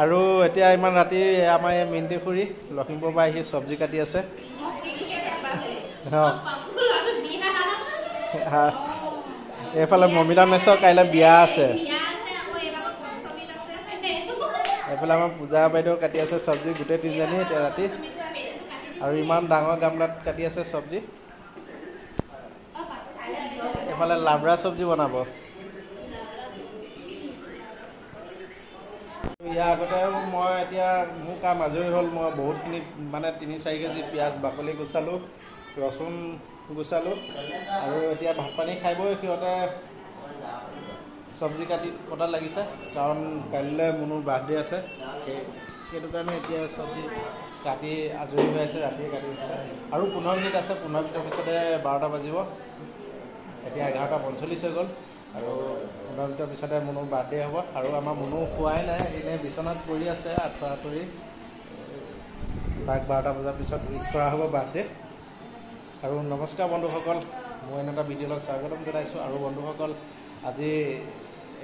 আৰু এতিয়া ইমান ৰাতি আমাৰ এই মিণ্টি খুৰী লখিমপুৰৰ পৰা আহি চব্জি কাটি আছে। এইফালে মমিতা মেছৰ কাইলৈ বিয়া আছে। এইফালে আমাৰ পূজা বাইদেউ কাটি আছে চব্জি, গোটেই তিনিজনী এতিয়া ৰাতি। আৰু ইমান ডাঙৰ গামলাত কাটি আছে চব্জি। এইফালে লাবৰা চব্জি বনাব। ইয়াৰ আগতে মই এতিয়া মোৰ কাম আজৰি হ'ল। মই বহুতখিনি মানে 3-4 কেজি পিঁয়াজ বাকলি গুচালোঁ, ৰচুন গুচালোঁ। আৰু এতিয়া ভাত পানী খাই বৈ সিহঁতে চব্জি কটাত লাগিছে, কাৰণ কাইলৈ মুনুৰ বাৰ্থডে আছে। সেইটো কাৰণে এতিয়া চব্জি কাটি আজৰি হৈ আছে, ৰাতিয়ে কাটি আছে। আৰু 15 মিনিট আছে, 15 মিনিটৰ পিছতে 12টা বাজিব। এতিয়া 11:45 হৈ গ'ল। আৰু 15 মিনিটৰ পিছতে মুনুৰ বাৰ্থডে হ'ব। আৰু আমাৰ মুনু খোৱাই নাই, এনেই বিচনাত পৰি আছে আঁঠুৱা আঁতৰি। তাক 12টা বজাৰ পিছত উইচ কৰা হ'ব বাৰ্থডে। আৰু নমস্কাৰ বন্ধুসকল, মই এনে এটা ভিডিঅ'লৈ স্বাগতম জনাইছোঁ। আৰু বন্ধুসকল, আজি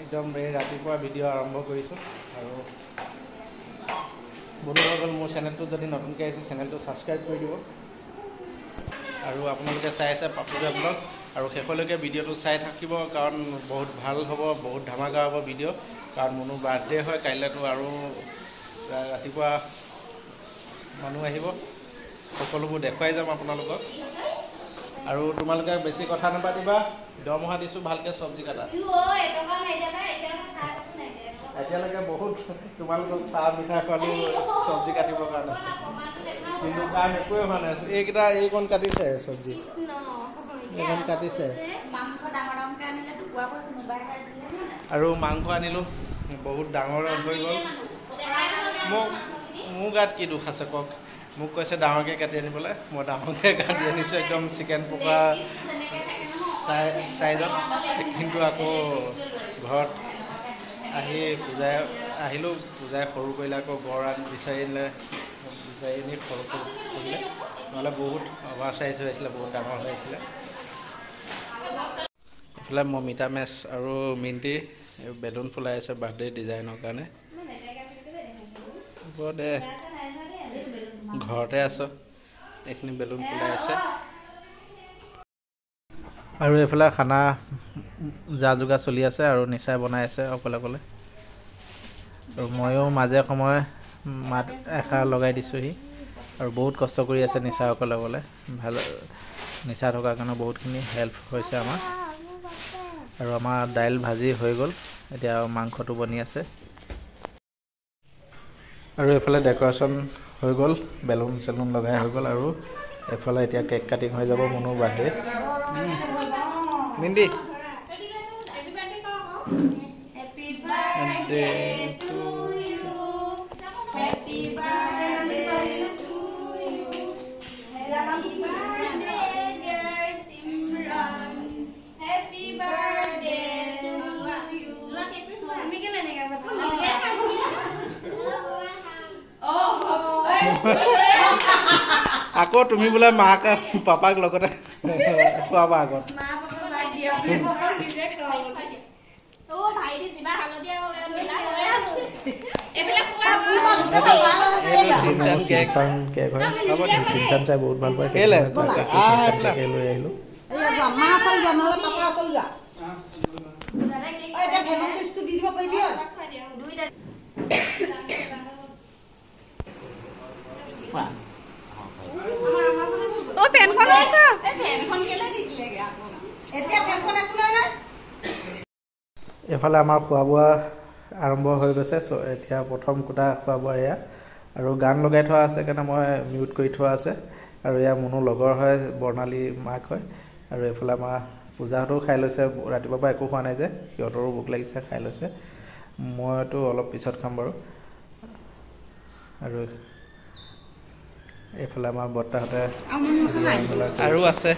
একদম এই ৰাতিপুৱা ভিডিঅ' আৰম্ভ কৰিছোঁ। আৰু বন্ধুসকল, মোৰ চেনেলটো যদি নতুনকৈ আহিছে চেনেলটো ছাবস্ক্ৰাইব কৰি দিব। আৰু আপোনালোকে চাই আছে পাপুদা ব্লগ। আৰু শেষলৈকে ভিডিঅ'টো চাই থাকিব, কাৰণ বহুত ভাল হ'ব, বহুত ধামাকা হ'ব ভিডিঅ'। কাৰণ মুনুৰ বাৰ্থডে হয় কাইলৈতো, আৰু ৰাতিপুৱা মানুহ আহিব, সকলোবোৰ দেখুৱাই যাম আপোনালোকক। আৰু তোমালোকে বেছি কথা নাপাতিবা, দৰমহা দিছোঁ ভালকৈ চব্জি কাটা। এতিয়ালৈকে বহুত তোমালোকক চাহ মিঠাই খোৱালোঁ চব্জি কাটিবৰ কাৰণে, কিন্তু কাম একোৱে হোৱা নাই। এইকণ কাটিছে চব্জি, এইকণ কাটিছে। আৰু মাংস আনিলোঁ, বহুত ডাঙৰ হৈ গ'ল। মোৰ গাত কি দুখ আছে কওক? মোক কৈছে ডাঙৰকৈ কাটি আনিবলৈ, মই ডাঙৰকৈ কাটি আনিছোঁ একদম চিকেন পকা চাইজত। কিন্তু আকৌ ঘৰত আহি আহিলোঁ, পূজাই সৰু কৰিলে, আকৌ গড় বিচাৰি আনি সৰু কৰিলে। নহ'লে বহুত অভাৰ চাইজ হৈ আছিলে, বহুত ডাঙৰ হৈ আছিলে। এইফালে মমিতা মেছ আৰু মিণ্টি বেলুন ফুলাই আছে বাৰ্থডে ডিজাইনৰ কাৰণে। দে ঘৰতে আছ, এইখিনি বেলুন ফুলাই আছে। আৰু এইফালে খানা যা যোগাৰ চলি আছে, আৰু নিচাই বনাই আছে অকলে অকলে। আৰু ময়ো মাজে সময়ে মাত এষাৰ লগাই দিছোঁহি। আৰু বহুত কষ্ট কৰি আছে নিচা অকলে অকলে। ভাল নিচা থকাৰ কাৰণে বহুতখিনি হেল্প হৈছে আমাৰ। আৰু আমাৰ দাইল ভাজি হৈ গ'ল, এতিয়া মাংসটো বনি আছে। আৰু এইফালে ডেক'ৰেশ্যন হৈ গ'ল, বেলুন চেলুন লগাই হৈ গ'ল। আৰু এইফালে এতিয়া কেক কাটিং হৈ যাব মুনুৰ বাৰ্থডে। মিণ্টি আকৌ তুমি বোলে মাক পাপাক লগতে খোৱাবা আগত। চিনচান চাই বহুত ভাল পায়, লৈ আহিলোঁ। এইফালে আমাৰ খোৱা বোৱা আৰম্ভ হৈ গৈছে। এতিয়া প্ৰথম কোটা খোৱা বোৱা এয়া। আৰু গান লগাই থোৱা আছে কাৰণে মই মিউট কৰি থোৱা আছে। আৰু এয়া মুনুৰ লগৰ হয়, বৰ্ণালী মাক হয়। আৰু এইফালে আমাৰ পূজাহঁতেও খাই লৈছে, ৰাতিপুৱাৰ পৰা একো খোৱা নাই যে, সিহঁতৰো ভোক লাগিছে, খাই লৈছে। মইতো অলপ পিছত খাম বাৰু। আৰু এইফালে আমাৰ বৰ্তাহঁতে আৰু আছে,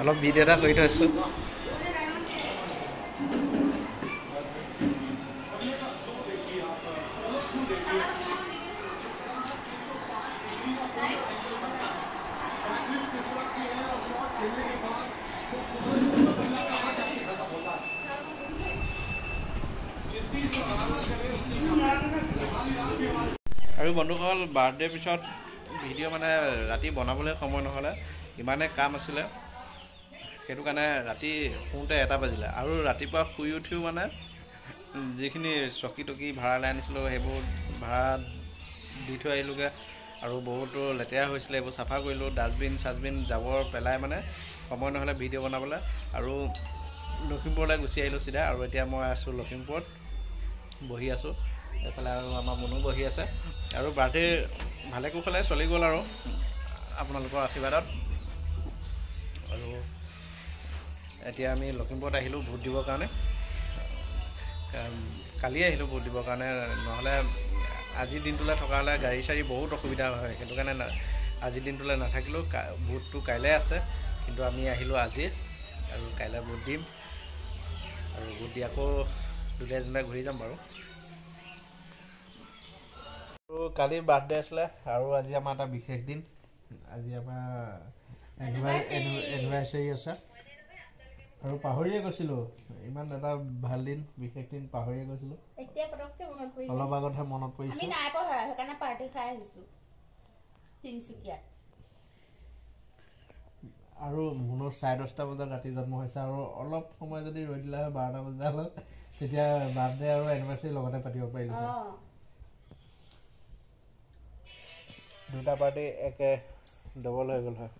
অলপ ভিডিঅ' এটা কৰি থৈছোঁ। আৰু বন্ধুসকল বাৰ্থডেৰ পিছত ভিডিঅ' মানে ৰাতি বনাবলৈ সময় নহ'লে ইমানে কাম আছিলে সেইটো কাৰণে ৰাতি শুওঁতে 1টা বাজিলে আৰু ৰাতিপুৱা শুই উঠিও মানে যিখিনি চকী টকী ভাড়ালৈ আনিছিলোঁ সেইবোৰ ভাড়া দি থৈ আহিলোঁগৈ আৰু বহুতো লেতেৰা হৈছিলে এইবোৰ চাফা কৰিলোঁ ডাষ্টবিন জাবৰ পেলাই মানে সময় নহ'লে ভিডিঅ' বনাবলৈ আৰু লখিমপুৰলৈ গুচি আহিলোঁ চিধা আৰু এতিয়া মই আছোঁ লখিমপুৰত বহি আছোঁ এইফালে আৰু আমাৰ মুনু বহি আছে আৰু বাৰ্থডে ভালে কুশলে চলি গ'ল আৰু আপোনালোকৰ আশীৰ্বাদত আৰু এতিয়া আমি লখিমপুৰত আহিলোঁ ভোট দিবৰ কাৰণে কালি আহিলোঁ ভোট দিবৰ কাৰণে নহ'লে আজিৰ দিনটোলৈ থকা হ'লে গাড়ী চাড়ী বহুত অসুবিধা হয় সেইটো কাৰণে আজিৰ দিনটোলৈ নাথাকিলোঁ ভোটটো কাইলৈ আছে কিন্তু আমি আহিলোঁ আজি আৰু কাইলৈ ভোট দিম আৰু ভোট দি আকৌ দুলীয়াজনলৈ ঘূৰি যাম বাৰু আৰু কালিৰ বাৰ্থডে আছিলে আৰু আজি আমাৰ এটা বিশেষ দিন আজি আমাৰ এনিভাৰ্চাৰী আছে আৰু পাহৰিয়ে গৈছিলোঁ ইমান এটা ভাল দিন বিশেষ দিন পাহৰিয়ে গৈছিলোঁ অলপ আগতহে মনত পৰিছে আৰু মুনুৰ 10:30 বজাত ৰাতি জন্ম হৈছে আৰু অলপ সময় যদি ৰৈ দিলে হয় 12টা বজালৈ তেতিয়া বাৰ্থডে আৰু এনিভাৰ্চাৰী লগতে পাতিব পাৰিলোঁ হয় দুটা পাৰ্টি একে ডবল হৈ গ'ল হয়